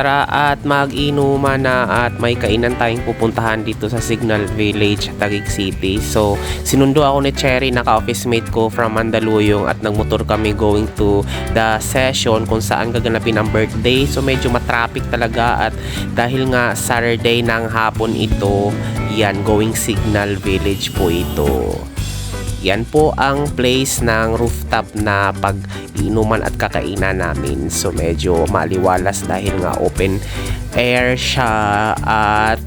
Tara at mag-inuman na at may kainan tayong pupuntahan dito sa Signal Village, Taguig City. So, sinundo ako ni Cherry, naka-office mate ko from Mandaluyong at nagmotor kami going to the session kung saan gaganapin ang birthday. So, medyo matraffic talaga at dahil nga Saturday ng hapon ito, yan, going Signal Village po ito. Yan po ang place ng rooftop na pag-inuman at kakainan namin. So medyo maliwalas dahil nga open air siya at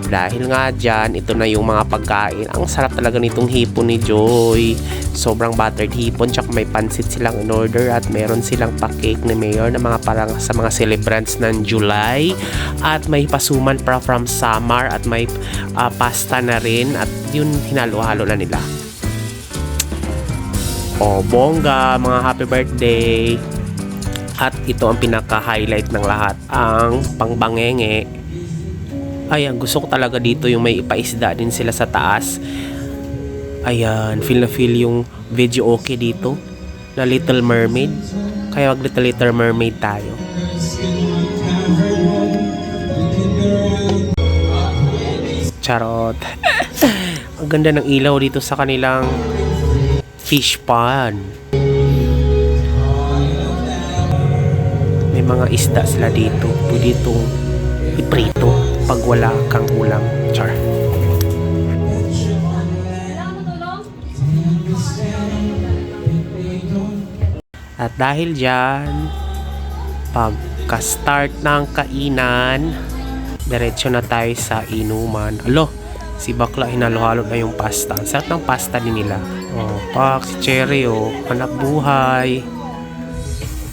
dahil nga dyan, ito na yung mga pagkain. Ang sarap talaga nitong hipon ni Joy. Sobrang buttered hipon, tsaka may pansit silang in order at meron silang pa-cake ni Mayor na mga parang sa mga celebrants ng July. At may pasuman pa from Samar at may pasta na rin at yun hinalo-halo na nila. O, bongga, mga happy birthday. At ito ang pinaka-highlight ng lahat, ang pangbangenge. Ayan, gusto ko talaga dito yung may ipaisda din sila sa taas. Ayan, feel na feel yung video okay dito na Little Mermaid. Kaya wag Little Mermaid tayo. Charot. Ang ganda ng ilaw dito sa kanilang fish pond. May mga isda sila dito. Pwede itong iprito pag wala kang ulam. Char. At dahil dyan, pagka-start ng kainan, diretso na tayo sa inuman. Alo, si bakla hinalo-halo na yung pasta. Ang sarap ng pasta din nila. Oh, pak, si Cherry, oh, anak buhay.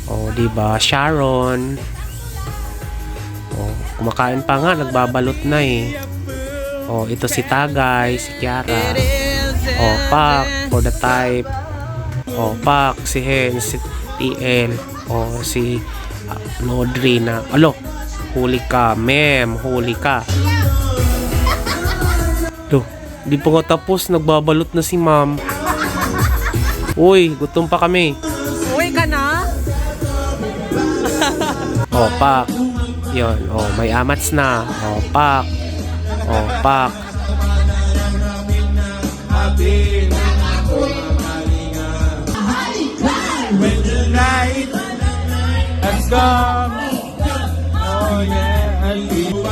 Oh, diba? Sharon. Oh, kumakain pa nga, nagbabalot na eh. Oh, ito si Tagay, si Kiara. Oh, pak, for the type. Oh, pak, si Hen, si TL. Oh, si Lodri na. Alo, huli ka, ma'am, huli ka. Duh, di pa nga tapos, nagbabalot na si ma'am. Uy, gutom pa kami. Uwi ka na? Oh, pak. Yun, oh, may amats na. Oh, pak. Oh, pak. When the night has come, oh yeah, and you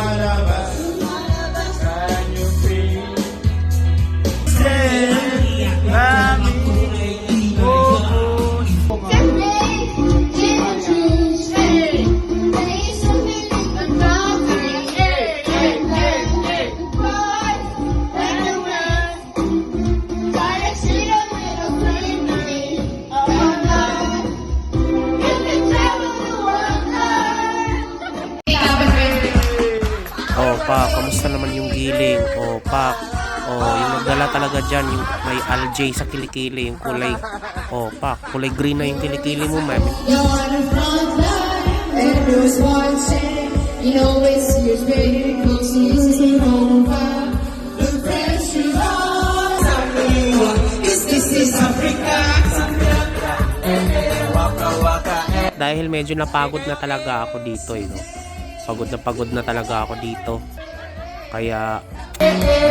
can you feel? Say, Oh, pak, kamusta naman yung giling? Oh, pak. Oh, yung nagdala talaga dyan, yung may algae sa kilikili, yung kulay. Oh, pak, kulay green na yung kilikili mo, ma'am. Dahil medyo napagod na talaga ako dito, eh, no? Pagod na talaga ako dito. Kaya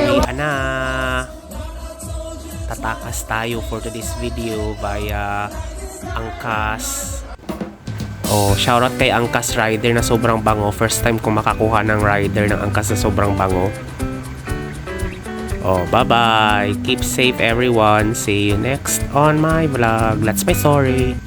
uwian na. Tatakas tayo for today's video via Angkas. Oh, shoutout kay Angkas Rider na sobrang bango. First time kong makakuha ng rider ng Angkas na sobrang bango. Oh, bye-bye. Keep safe everyone. See you next on my vlog. That's my story.